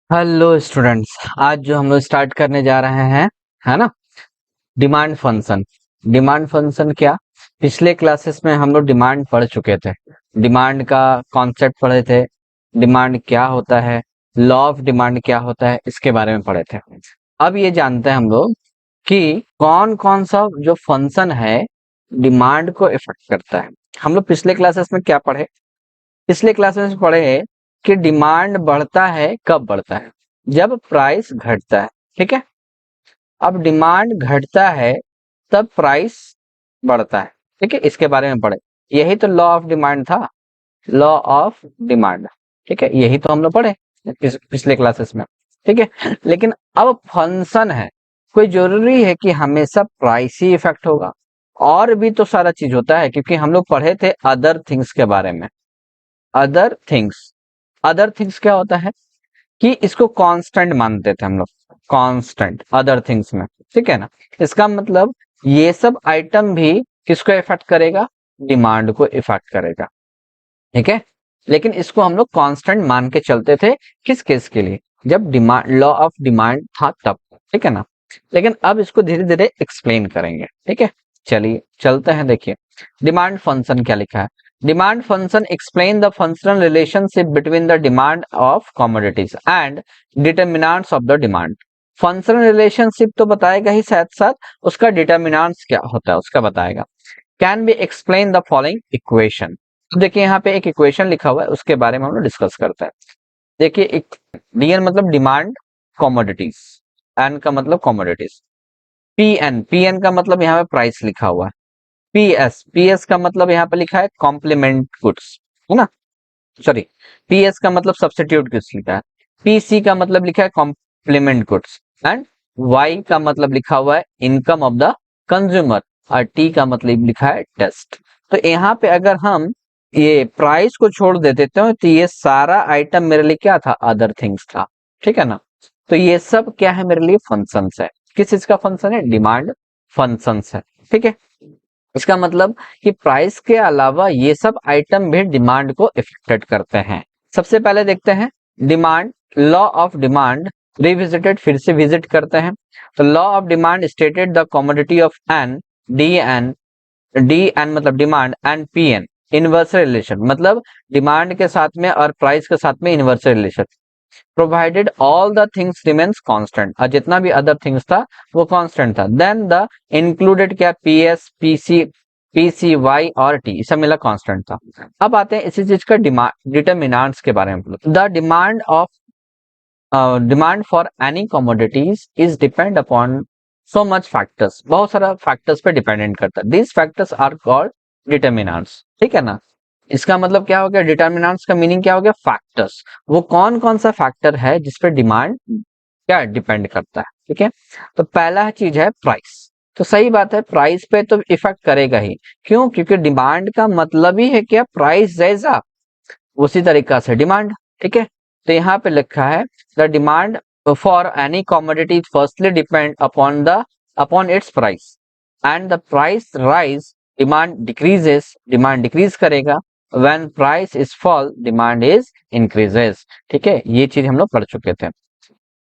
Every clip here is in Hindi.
हेलो स्टूडेंट्स, आज जो हम लोग स्टार्ट करने जा रहे हैं, है ना, डिमांड फंक्शन। डिमांड फंक्शन क्या, पिछले क्लासेस में हम लोग डिमांड पढ़ चुके थे। डिमांड का कॉन्सेप्ट पढ़े थे, डिमांड क्या होता है, लॉ ऑफ डिमांड क्या होता है, इसके बारे में पढ़े थे। अब ये जानते हैं हम लोग कि कौन कौन सा जो फंक्शन है डिमांड को इफेक्ट करता है। हम लोग पिछले क्लासेस में क्या पढ़े, पिछले क्लासेस में पढ़े कि डिमांड बढ़ता है, कब बढ़ता है, जब प्राइस घटता है। ठीक है, अब डिमांड घटता है तब प्राइस बढ़ता है। ठीक है, इसके बारे में पढ़े, यही तो लॉ ऑफ डिमांड था, लॉ ऑफ डिमांड। ठीक है, यही तो हम लोग पढ़े पिछले क्लासेस में। ठीक है, लेकिन अब फंक्शन है, कोई जरूरी है कि हमेशा प्राइस ही इफेक्ट होगा? और भी तो सारा चीज होता है, क्योंकि हम लोग पढ़े थे अदर थिंग्स के बारे में। अदर थिंग्स, अदर थिंग्स क्या होता है कि इसको कांस्टेंट मानते थे हम लोग, कांस्टेंट अदर थिंग्स में। ठीक है ना, इसका मतलब ये सब आइटम भी किसको इफेक्ट करेगा, डिमांड को इफेक्ट करेगा। ठीक है, लेकिन इसको हम लोग कांस्टेंट मान के चलते थे, किस केस के लिए, जब डिमांड, लॉ ऑफ डिमांड था तब। ठीक है ना, लेकिन अब इसको धीरे धीरे एक्सप्लेन करेंगे। ठीक है, चलिए चलते हैं। देखिए डिमांड फंक्शन क्या लिखा है। Demand function explain the functional relationship between the demand of commodities and determinants of the demand. Functional relationship तो बताएगा ही, साथ साथ उसका डिटर्मिनेंट्स क्या होता है उसका बताएगा। Can be explain the following equation. तो देखिए यहाँ पे एक इक्वेशन लिखा हुआ है, उसके बारे में हम लोग डिस्कस करते हैं। देखिए एक डीएन मतलब डिमांड कमोडिटीज, एन का मतलब कमोडिटीज, पीएन, पीएन का मतलब यहाँ पे प्राइस लिखा हुआ है, पीएस, पीएस का मतलब यहाँ पे लिखा है कॉम्प्लीमेंट गुड्स, है ना, सॉरी, पीएस का मतलब सब्स्टिट्यूट गुड्स लिखा है, पीसी का मतलब लिखा है कॉम्प्लीमेंट गुड्स, एंड वाई का मतलब लिखा हुआ है इनकम ऑफ द कंज्यूमर, और टी का मतलब लिखा है टेस्ट। तो यहाँ पे अगर हम ये प्राइस को छोड़ देते तो ये सारा आइटम मेरे लिए क्या था, अदर थिंग्स था। ठीक है ना, तो ये सब क्या है मेरे लिए, फंक्शंस है। किस चीज का फंक्शन है, डिमांड फंक्शंस है। ठीक है, इसका मतलब कि प्राइस के अलावा ये सब आइटम भी डिमांड को इफेक्टेड करते हैं। सबसे पहले देखते हैं demand, law of demand revisited, फिर से विजिट करते हैं। तो law of demand stated the commodity of N, D N मतलब demand, and P N inverse relation, मतलब डिमांड के साथ में और प्राइस के साथ में inverse relation. Provided all the things remains constant, और जितना भी अदर थिंग्स था वो कांस्टेंट था। देन द इंक्लूडेड क्या, पीएस, पीसी, पीसी, वाई और टी, सब मिला कांस्टेंट था। अब आते हैं इसी चीज का डिटर्मिनेंट्स के बारे में। The demand of demand for any commodities is depend upon so much factors, बहुत सारा फैक्टर्स पे डिपेंडेंट करता है। These factors are called determinants. ठीक है ना, इसका मतलब क्या हो गया, डिटर्मिनेंट्स का मीनिंग क्या हो गया, फैक्टर्स। वो कौन कौन सा फैक्टर है जिसपे डिमांड क्या डिपेंड करता है। ठीक है, तो पहला चीज है प्राइस। तो सही बात है, प्राइस पे तो इफेक्ट करेगा ही, क्यों, क्योंकि डिमांड का मतलब ही है क्या, प्राइस जैसा उसी तरीका से डिमांड। ठीक है, तो यहाँ पे लिखा है the demand for any commodity firstly depend upon the upon its price, and the price rise demand decreases, demand decrease करेगा। When price is fall demand is increases. ठीक है, ये चीज हम लोग पढ़ चुके थे।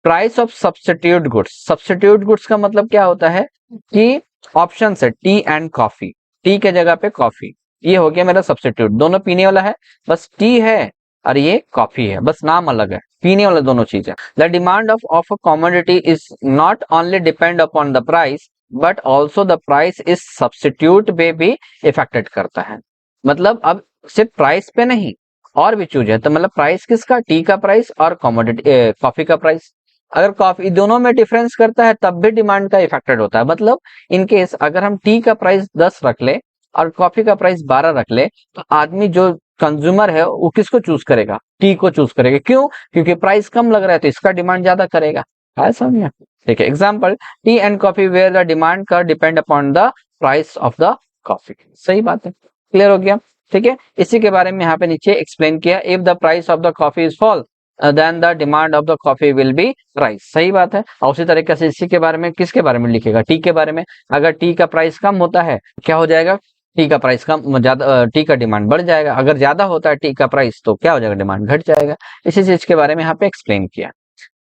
Price of substitute goods, substitute goods का मतलब क्या होता है कि ऑप्शन है टी एंड कॉफी, टी के जगह पे कॉफी, ये हो गया मेरा सब्स्टिट्यूट। दोनों पीने वाला है, बस टी है और ये कॉफी है, बस नाम अलग है, पीने वाला दोनों चीज है। The demand of a commodity is not only depend upon the price but also the price is substitute पे भी इफेक्टेड करता है। मतलब अब सिर्फ प्राइस पे नहीं, और भी चीज है। तो मतलब प्राइस किसका, टी का प्राइस और कमोडिटी कॉफी का प्राइस। अगर कॉफी दोनों में डिफरेंस करता है तब भी डिमांड का इफेक्टेड होता है। मतलब इन केस अगर हम टी का प्राइस 10 रख ले और कॉफी का प्राइस 12 रख ले, तो आदमी जो कंज्यूमर है वो किसको चूज करेगा, टी को चूज करेगा। क्यों, क्योंकि प्राइस कम लग रहा है तो इसका डिमांड ज्यादा करेगा। है समझ, ठीक है। Example, tea and coffee where the demand का depend upon the price of the coffee. सही बात है, क्लियर हो गया। ठीक है, इसी के बारे में यहाँ पे नीचे एक्सप्लेन किया, if the price of the coffee is fall then the demand of the coffee will be rise. सही बात है। और उसी तरीके से इसी के बारे में, किसके बारे में लिखेगा, टी के बारे में। अगर टी का प्राइस कम होता है क्या हो जाएगा, टी का प्राइस कम, ज्यादा, टी का डिमांड बढ़ जाएगा। अगर ज्यादा होता है टी का प्राइस तो क्या हो जाएगा, डिमांड घट जाएगा। इसी चीज के बारे में यहाँ पे एक्सप्लेन किया।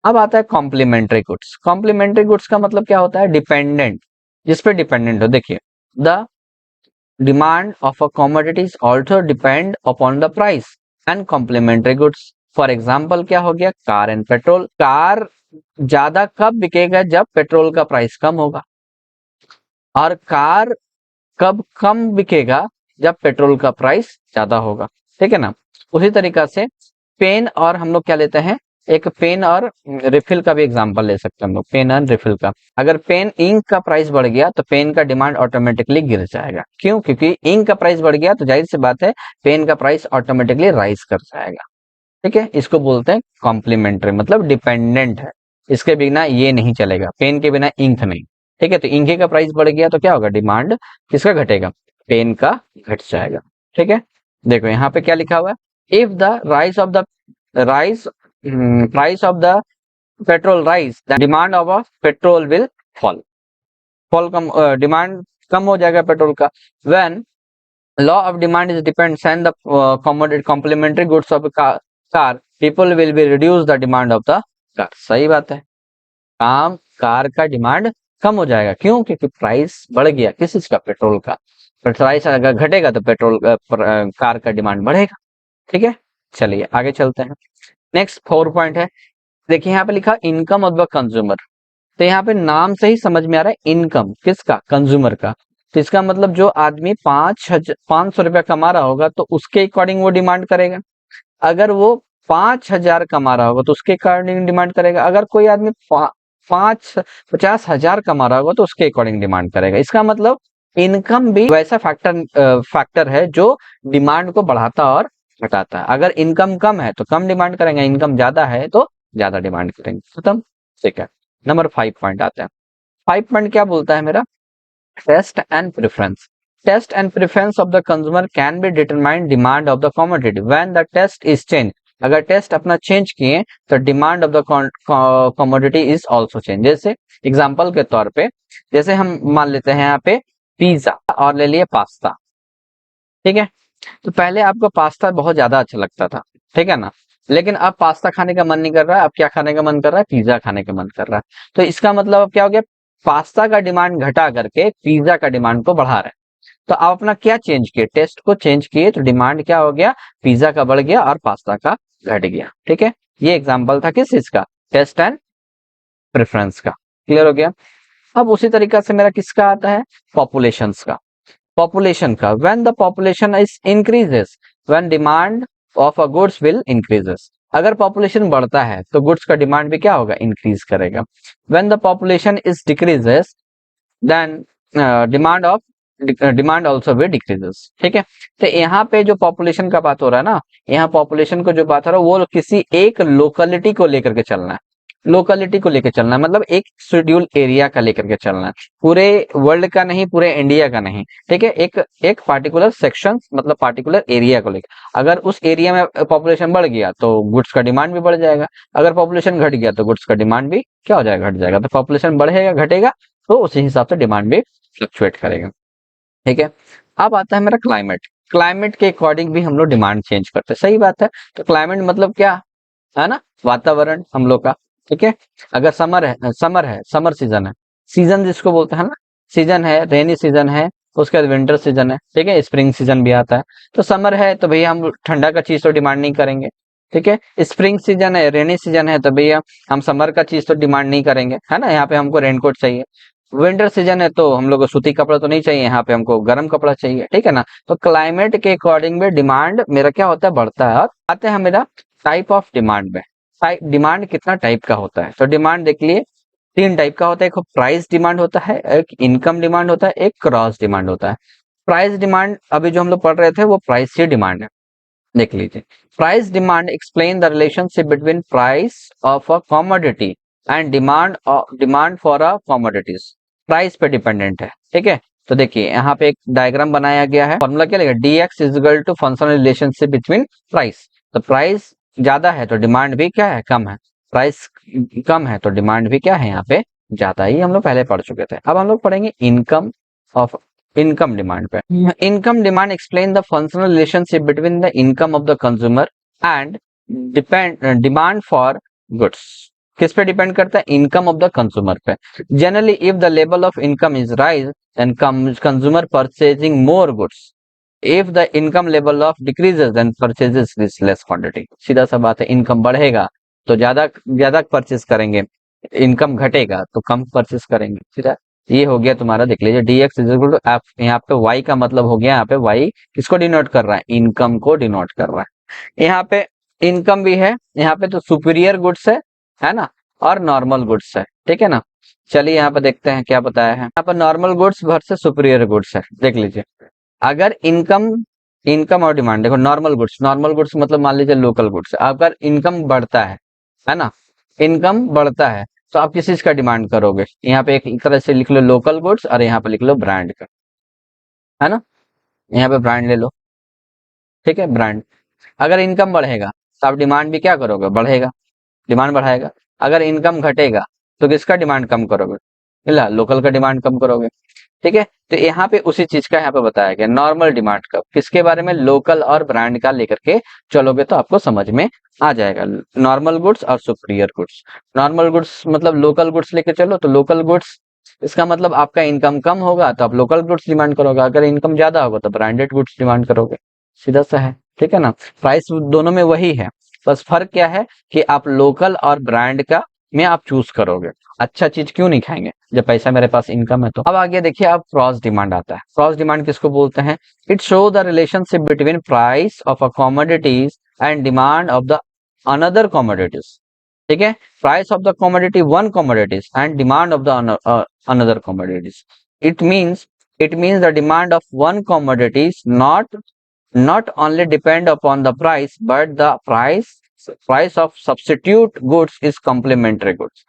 अब आता है कॉम्प्लीमेंट्री गुड्स। कॉम्प्लीमेंट्री गुड्स का मतलब क्या होता है? डिपेंडेंट, जिस पे डिपेंडेंट हो। देखिए, the demand of a commodity is also depend upon the price and complementary goods। For example क्या हो गया? Car and petrol. कार ज्यादा कब बिकेगा? जब पेट्रोल का प्राइस कम होगा। और कार कब कम बिकेगा? जब पेट्रोल का प्राइस ज्यादा होगा। ठीक है ना? उसी तरीका से पेन और हम लोग क्या लेते हैं? एक पेन और रिफिल का भी एग्जांपल ले सकते हैं हम लोग, पेन और रिफिल का। अगर पेन इंक का प्राइस बढ़ गया तो पेन का डिमांड ऑटोमेटिकली गिर जाएगा। क्यों? क्योंकि इंक का प्राइस बढ़ गया तो जाहिर सी बात है पेन का प्राइस ऑटोमेटिकली राइज कर जाएगा। ठीक है, इसको बोलते हैं कॉम्प्लीमेंट्री, मतलब डिपेंडेंट है। इसके बिना ये नहीं चलेगा, पेन के बिना इंक नहीं। ठीक है, तो इंक का प्राइस बढ़ गया तो क्या होगा? डिमांड किसका घटेगा? पेन का घट जाएगा। ठीक है, देखो यहाँ पे क्या लिखा हुआ है? If the rice price of the petrol rise, the demand of a petrol will fall. Fall कम, डिमांड कम हो जाएगा पेट्रोल का। When law of demand is depends on the commodity complementary goods of a car, people will be reduce the demand of the car। सही बात है, काम कार का डिमांड कम हो जाएगा। क्यों? क्योंकि प्राइस बढ़ गया किस चीज का? पेट्रोल का। प्राइस अगर घटेगा तो पेट्रोल कार का डिमांड बढ़ेगा। ठीक है, चलिए आगे चलते हैं। नेक्स्ट 4 पॉइंट है, देखिए यहाँ पे लिखा इनकम ऑफ द कंज्यूमर। तो यहाँ पे नाम से ही समझ में आ रहा है इनकम किसका? कंज्यूमर का। तो इसका मतलब जो आदमी 500 रुपया कमा रहा होगा तो उसके अकॉर्डिंग वो डिमांड करेगा। अगर वो 5,000 कमा रहा होगा तो उसके अकॉर्डिंग डिमांड करेगा। अगर कोई आदमी 50,000 कमा रहा होगा तो उसके अकॉर्डिंग डिमांड करेगा। इसका मतलब इनकम भी वैसा फैक्टर है जो डिमांड को बढ़ाता और घटाता है। अगर इनकम कम है तो कम डिमांड करेंगे, इनकम ज्यादा है तो ज्यादा डिमांड करेंगे। खत्म। ठीक है, नंबर 5 पॉइंट आता है। 5 पॉइंट क्या बोलता है मेरा? Taste and preference. Taste and preference of the consumer can be determine demand of the commodity when the taste is change. अगर टेस्ट अपना चेंज किए तो demand of the commodity is also change. जैसे एग्जांपल के तौर पे, जैसे हम मान लेते हैं यहाँ पे पिज्जा और ले लिए पास्ता। ठीक है, तो पहले आपको पास्ता बहुत ज्यादा अच्छा लगता था, ठीक है ना? लेकिन अब पास्ता खाने का मन नहीं कर रहा है, अब क्या खाने का मन कर रहा है? पिज्जा खाने का मन कर रहा है। तो इसका मतलब अब क्या हो गया? पास्ता का डिमांड घटा करके पिज्जा का डिमांड को बढ़ा रहे हैं। तो आप अपना क्या चेंज किए? टेस्ट को चेंज किए तो डिमांड क्या हो गया? पिज्जा का बढ़ गया और पास्ता का घट गया। ठीक है, ये एग्जाम्पल था किस चीज का? टेस्ट एंड प्रेफरेंस का। क्लियर हो गया? अब उसी तरीका से मेरा किसका आता है? पॉपुलेशन का। पॉपुलेशन का, when the population is increases, when demand of a goods will increases. अगर पॉपुलेशन बढ़ता है तो गुड्स का डिमांड भी क्या होगा? इंक्रीज करेगा। When the population is decreases, then demand also भी डिक्रीजेस। ठीक है, तो यहाँ पे जो पॉपुलेशन का बात हो रहा है ना, यहाँ पॉपुलेशन को जो बात हो रहा है वो किसी एक लोकेलिटी को लेकर के चलना है। लोकेलिटी को लेकर चलना है, मतलब एक शेड्यूल एरिया का लेकर के चलना है, पूरे वर्ल्ड का नहीं, पूरे इंडिया का नहीं। ठीक है, एक एक पार्टिकुलर सेक्शन, मतलब पार्टिकुलर एरिया को लेकर। अगर उस एरिया में पॉपुलेशन बढ़ गया तो गुड्स का डिमांड भी बढ़ जाएगा। अगर पॉपुलेशन घट गया तो गुड्स का डिमांड भी क्या हो जाएगा? घट जाएगा। तो पॉपुलेशन बढ़ेगा घटेगा तो उसी हिसाब से डिमांड भी फ्लक्चुएट करेगा। ठीक है, अब आता है मेरा क्लाइमेट। क्लाइमेट के अकॉर्डिंग भी हम लोग डिमांड चेंज करते हैं। सही बात है, तो क्लाइमेट मतलब क्या है ना? वातावरण हम लोग का। ठीक है, अगर समर है, समर सीजन है, सीजन जिसको बोलते हैं ना, सीजन है, रेनी सीजन है, उसके बाद विंटर सीजन है। ठीक है, स्प्रिंग सीजन भी आता है। तो समर है तो भैया हम ठंडा का चीज तो डिमांड नहीं करेंगे। ठीक है, स्प्रिंग सीजन है, रेनी सीजन है तो भैया हम समर का चीज तो डिमांड नहीं करेंगे, है ना? यहाँ पे हमको रेनकोट चाहिए। विंटर सीजन है तो हम लोग को सूती कपड़ा तो नहीं चाहिए, यहाँ पे हमको गर्म कपड़ा चाहिए। ठीक है ना? तो क्लाइमेट के अकॉर्डिंग में डिमांड मेरा क्या होता है? बढ़ता है। और आते हैं मेरा टाइप ऑफ डिमांड में। डिमांड कितना टाइप का होता है? तो डिमांड देख लिए 3 टाइप का होता है। एक प्राइस डिमांड होता है, एक इनकम डिमांड होता है, एक क्रॉस डिमांड होता है। प्राइस डिमांड अभी जो हम लोग पढ़ रहे थे वो प्राइस ही डिमांड है। देख लीजिए, price demand explain the relationship between price of a commodity and demand for a commodities. Price पे डिपेंडेंट है। ठीक है, तो देखिए यहाँ पे एक डायग्राम बनाया गया है। फॉर्मूला क्या लगेगा? dx is equal to functional relationship between price. तो प्राइस ज्यादा है तो डिमांड भी क्या है? कम है। प्राइस कम है तो डिमांड भी क्या है? यहाँ पे ज्यादा ही। हम लोग पहले पढ़ चुके थे। अब हम लोग पढ़ेंगे इनकम डिमांड पे। Income demand explain the functional relationship between the income of the consumer and demand for goods. किस पे डिपेंड करता है? इनकम ऑफ द कंज्यूमर पे। Generally if the level of income is rise then consumer purchasing more goods, if the income level of decreases then purchases this less quantity. सीधा सा बात है, इनकम बढ़ेगा तो ज्यादा ज्यादा परचेज करेंगे, इनकम घटेगा तो कम परचेज करेंगे। सीधा ये हो गया तुम्हारा, देख लीजिए dx is equal to F. यहाँ पे y का मतलब हो गया, यहाँ पे y किसको डिनोट कर रहा है? इनकम को डिनोट कर रहा है। यहाँ पे इनकम भी है, यहाँ पे तो सुपीरियर गुड्स है ना, और नॉर्मल गुड्स है, ठीक है ना। चलिए यहाँ पे देखते हैं क्या बताया है। यहाँ पर normal goods versus superior goods है, देख लीजिए। अगर इनकम इनकम और डिमांड, देखो नॉर्मल गुड्स मतलब मान लीजिए लोकल गुड्स, अगर इनकम बढ़ता है ना, इनकम बढ़ता है तो आप किस चीज का डिमांड करोगे? यहाँ पे एक तरह से लिख लो लोकल गुड्स और यहाँ पे लिख लो ब्रांड का, है ना। यहाँ पे ब्रांड ले लो, ठीक है, ब्रांड। अगर इनकम बढ़ेगा तो आप डिमांड भी क्या करोगे? बढ़ेगा, डिमांड बढ़ाएगा। अगर इनकम घटेगा तो किसका डिमांड कम करोगे? लोकल का डिमांड कम करोगे, ठीक है। तो यहाँ पे उसी चीज का यहाँ पे बताया गया, नॉर्मल डिमांड का किसके बारे में? लोकल और ब्रांड का लेकर के चलोगे तो आपको समझ में आ जाएगा। नॉर्मल गुड्स और सुपीरियर गुड्स। नॉर्मल गुड्स मतलब लोकल गुड्स लेके चलो, तो लोकल गुड्स इसका मतलब आपका इनकम कम होगा तो आप लोकल गुड्स डिमांड करोगे, अगर इनकम ज्यादा होगा तो ब्रांडेड गुड्स डिमांड करोगे, सीधा सा है, ठीक है ना। प्राइस दोनों में वही है, बस फर्क क्या है कि आप लोकल और ब्रांड का में आप चूज करोगे। अच्छा चीज क्यों नहीं खाएंगे जब पैसा मेरे पास इनकम है तो। अब आगे देखिए, अब क्रॉस डिमांड आता है। क्रॉस डिमांड किसको बोलते हैं? It show the relationship between price of a commodities and demand of the another commodities, ठीक है। Price of the commodity one commodities and demand of the another commodities. It means the demand of one commodities not only depend upon the price but the price of substitute goods is complementary goods।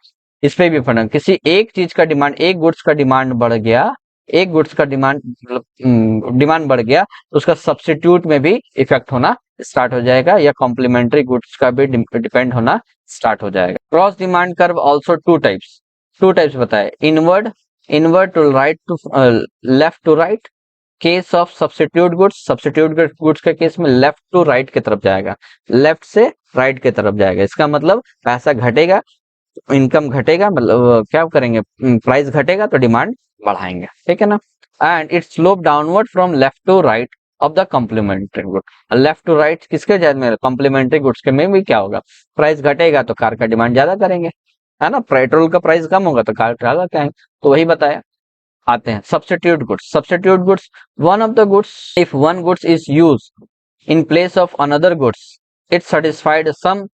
इस पे भी फर्क, किसी एक चीज का डिमांड, एक गुड्स का डिमांड बढ़ गया, एक गुड्स का डिमांड बढ़ गया तो उसका सब्स्टिट्यूट में भी इफेक्ट होना स्टार्ट हो जाएगा, या कॉम्प्लीमेंट्री गुड्स का भी डिपेंड होना स्टार्ट हो जाएगा। Cross demand curve also two types बताए, inward to right to left to right. Case of substitute goods के केस में लेफ्ट टू राइट की तरफ जाएगा, लेफ्ट से राइट की तरफ जाएगा। इसका मतलब पैसा घटेगा, इनकम घटेगा, मतलब क्या करेंगे? प्राइस घटेगा तो डिमांड बढ़ाएंगे, ठीक है ना। And it slope downward from left to right of the complementary good. Left to right किसके जाए में? कॉम्प्लीमेंट्री गुड्स के में भी क्या होगा? प्राइस घटेगा तो कार का डिमांड ज्यादा करेंगे, है ना। पेट्रोल का प्राइस कम होगा तो कार ज्यादा करेंगे, तो वही बताया। आते हैं substitute goods. One of the goods, if one goods is use in place of another goods, it satisfied some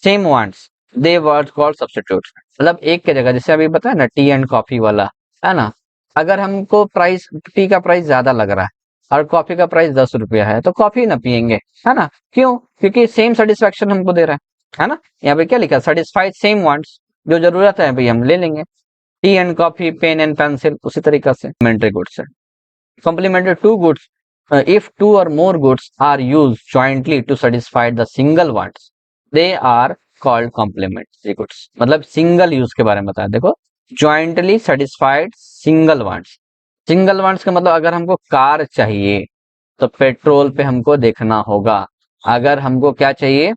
same wants, they were called substitute. मतलब एक की जगह, जैसे अभी बताया ना टी एंड कॉफी वाला, है ना। अगर हमको प्राइस, टी का प्राइस ज्यादा लग रहा है और कॉफी का प्राइस 10 रुपया है तो कॉफी ना पियेंगे, है ना। क्यों? क्योंकि सेम सेटिस्फेक्शन हमको दे रहा है ना। यहाँ पे क्या लिखा? सेटिस्फाइड सेम वांट्स, जो जरूरत है भाई हम ले लेंगे। Tea and coffee, pen and pencil, उसी तरीका से कॉम्प्लीमेंट्री गुड्स है। Complementary two goods, if two और more goods are used jointly to satisfy the single wants, they are called complementary goods. मतलब सिंगल यूज के बारे में बताया, देखो jointly satisfied single wants. Single wants का मतलब अगर हमको कार चाहिए तो पेट्रोल पे हमको देखना होगा, अगर हमको क्या चाहिए?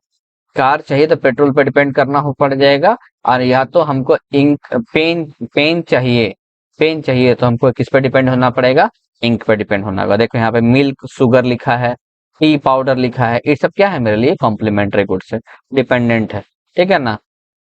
कार चाहिए तो पेट्रोल पे डिपेंड करना हो पड़ जाएगा, और या तो हमको इंक पेन चाहिए तो हमको किस पे डिपेंड होना पड़ेगा? इंक पे डिपेंड होना होगा। देखो यहाँ पे मिल्क शुगर लिखा है, टी पाउडर लिखा है, ये सब क्या है मेरे लिए? कॉम्प्लीमेंट्री गुड्स है, डिपेंडेंट है, ठीक है ना।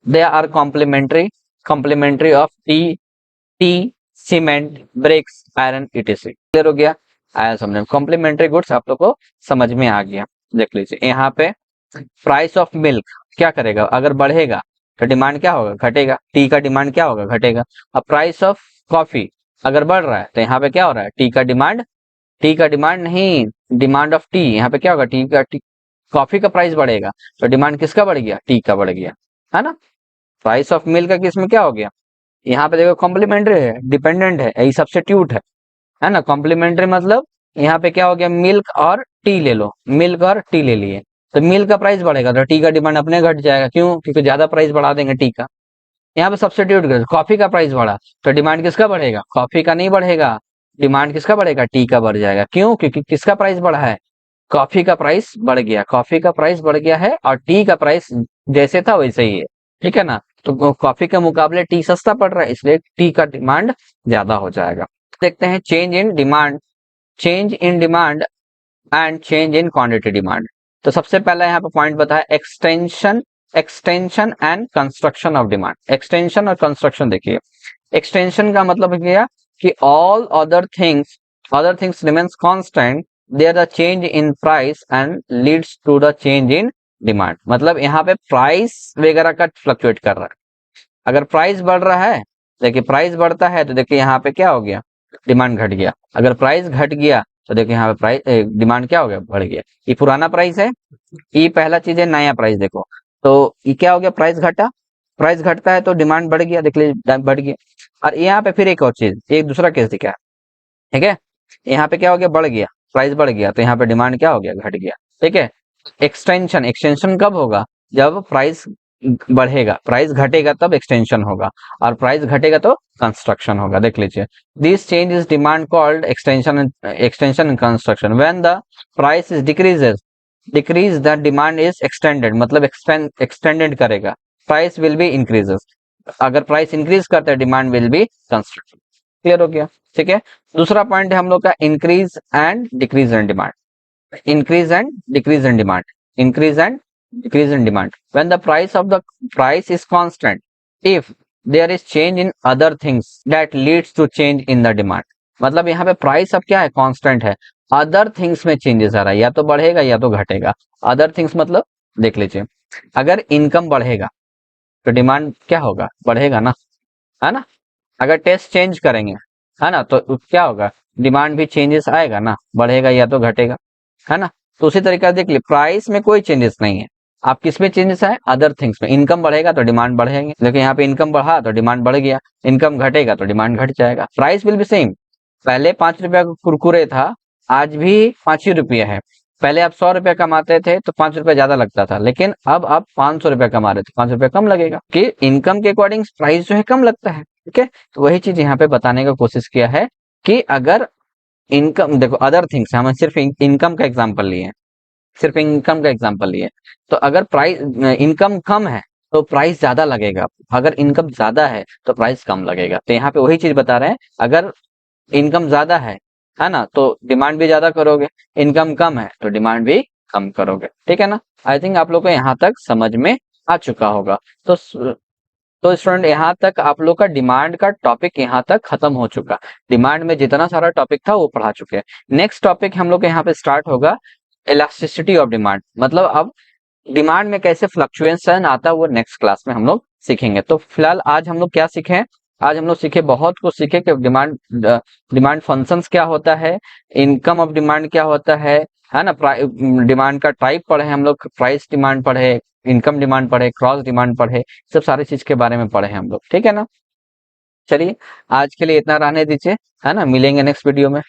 They are complementary of tea cement bricks iron etc. Clear हो गया? आया समझ? कॉम्प्लीमेंट्री गुड्स आप लोग को समझ में आ गया। देख लीजिए यहाँ पे प्राइस ऑफ मिल्क क्या करेगा? अगर बढ़ेगा तो डिमांड क्या होगा? घटेगा। टी का डिमांड क्या होगा? घटेगा। अब प्राइस ऑफ कॉफी अगर बढ़ रहा है तो यहाँ पे क्या हो रहा है? टी का डिमांड नहीं, डिमांड ऑफ टी, यहाँ पे क्या होगा? कॉफी का प्राइस बढ़ेगा तो डिमांड किसका बढ़ गया? टी का बढ़ गया, है ना। प्राइस ऑफ मिल्क का किस में क्या हो गया? यहाँ पे देखो कॉम्प्लीमेंट्री है, डिपेंडेंट है, यही सब्स्टिट्यूट है ना। कॉम्प्लीमेंट्री मतलब यहाँ पे क्या हो गया? मिल्क और टी ले लो, मिल्क और टी ले लिए तो मिल्क का प्राइस बढ़ेगा तो टी का डिमांड अपने घट जाएगा। क्यों? क्योंकि ज्यादा प्राइस बढ़ा देंगे टी का। यहाँ पे सब्स्टिट्यूट कर, कॉफी का प्राइस बढ़ा तो डिमांड किसका बढ़ेगा? कॉफी का नहीं बढ़ेगा, डिमांड किसका बढ़ेगा? टी का बढ़ जाएगा। क्यों? क्योंकि किसका प्राइस बढ़ा है? कॉफी का प्राइस बढ़ गया, कॉफी का प्राइस बढ़ गया है और टी का प्राइस जैसे था वैसे ही है, ठीक है ना। तो कॉफी के मुकाबले टी सस्ता पड़ रहा है, इसलिए टी का डिमांड ज्यादा हो जाएगा। देखते हैं change in demand, change in demand and change in quantity demand. तो सबसे पहला यहाँ पे पॉइंट बताया extension, extension and construction of demand. Extension और कंस्ट्रक्शन देखिए, एक्सटेंशन का मतलब क्या कि all other things remains constant, there the change in price and leads to the change in demand. मतलब यहाँ पे प्राइस वगैरह का फ्लक्चुएट कर रहा है। अगर प्राइस बढ़ रहा है, देखिए प्राइस बढ़ता है तो देखिए यहाँ पे क्या हो गया, डिमांड घट गया। अगर प्राइस घट गया तो देखिए यहाँ पे प्राइस डिमांड क्या हो गया, बढ़ गया। ये पुराना प्राइस है, ये पहला चीज है। नया प्राइस देखो, तो ये क्या हो गया, प्राइस घटा, प्राइस घटता है तो डिमांड बढ़ गया, देख लीजिए बढ़ गया। और यहाँ पे फिर एक और चीज, एक दूसरा केस दिखा, ठीक है। यहाँ पे क्या हो गया, बढ़ गया, प्राइस बढ़ गया, तो यहाँ पे डिमांड क्या हो गया, घट गया, ठीक है। एक्सटेंशन, एक्सटेंशन कब होगा, जब प्राइस बढ़ेगा, प्राइस घटेगा तब एक्सटेंशन होगा, और प्राइस घटेगा तो कंस्ट्रक्शन होगा। देख लीजिए, this change is demand called extension, extension in construction. When the price is decrease the demand is extended, मतलब एक्सटेंडेड करेगा, प्राइस विल बी इंक्रीजेस। अगर प्राइस इंक्रीज करता है, demand will be construction. Clear हो गया, ठीक है। दूसरा पॉइंट है हम लोग का increase and decrease in demand, increase and decrease in demand, increase and decrease in demand. When the price is constant, if there is change in other things that leads to change in the demand. मतलब यहाँ पे प्राइस अब क्या है, कांस्टेंट है, अदर थिंग्स में चेंजेस आ रहा है, या तो बढ़ेगा या तो घटेगा। अदर थिंग्स मतलब देख लीजिए, अगर इनकम बढ़ेगा तो डिमांड क्या होगा, बढ़ेगा ना, है ना। अगर टेस्ट चेंज करेंगे, है ना, तो क्या होगा, डिमांड भी चेंजेस आएगा ना, बढ़ेगा या तो घटेगा, है ना। तो उसी तरीके से देख लीजिए, प्राइस में कोई चेंजेस नहीं है, आप किस में चेंजेस आए, अदर थिंग्स में। इनकम बढ़ेगा तो डिमांड बढ़ेंगे, लेकिन यहाँ पे इनकम बढ़ा तो डिमांड बढ़ गया, इनकम घटेगा तो डिमांड घट जाएगा। प्राइस विल बी सेम, पहले 5 रुपया का कुरकुरे था, आज भी 5 ही रुपया है। पहले आप 100 रुपया कमाते थे तो 5 रुपया ज्यादा लगता था, लेकिन अब आप 500 रुपया कमा रहे थे, 5 रुपया कम लगेगा, कि इनकम के अकॉर्डिंग प्राइस जो है कम लगता है, ठीक है। तो वही चीज यहाँ पे बताने का कोशिश किया है कि अगर इनकम, देखो अदर थिंग्स, हम सिर्फ इनकम का एग्जांपल लिए, सिर्फ इनकम का एग्जांपल लिए, तो अगर प्राइस, इनकम कम है तो प्राइस ज्यादा लगेगा, अगर इनकम ज्यादा है तो प्राइस कम लगेगा। तो यहाँ पे वही चीज बता रहे हैं, अगर इनकम ज्यादा है ना, तो डिमांड भी ज्यादा करोगे, इनकम कम है तो डिमांड भी कम करोगे, ठीक है ना। आई थिंक आप लोग को यहाँ तक समझ में आ चुका होगा। तो स्टूडेंट यहाँ तक आप लोग का डिमांड का टॉपिक यहाँ तक खत्म हो चुका। डिमांड में जितना सारा टॉपिक था वो पढ़ा चुके हैं। नेक्स्ट टॉपिक हम लोग यहाँ पे स्टार्ट होगा इलास्टिसिटी ऑफ डिमांड, मतलब अब डिमांड में कैसे फ्लक्चुएशन आता है वो नेक्स्ट क्लास में हम लोग सीखेंगे। तो फिलहाल आज हम लोग क्या सीखे हैं, आज हम लोग सीखे, बहुत कुछ सीखे कि डिमांड फंक्शंस क्या होता है, इनकम ऑफ डिमांड क्या होता है ना। डिमांड का टाइप पढ़े हम लोग, प्राइस डिमांड पढ़े, इनकम डिमांड पढ़े, क्रॉस डिमांड पढ़े, सब सारी चीज के बारे में पढ़े हम लोग, ठीक है ना। चलिए आज के लिए इतना रहने दीजिए, है ना, मिलेंगे नेक्स्ट वीडियो में।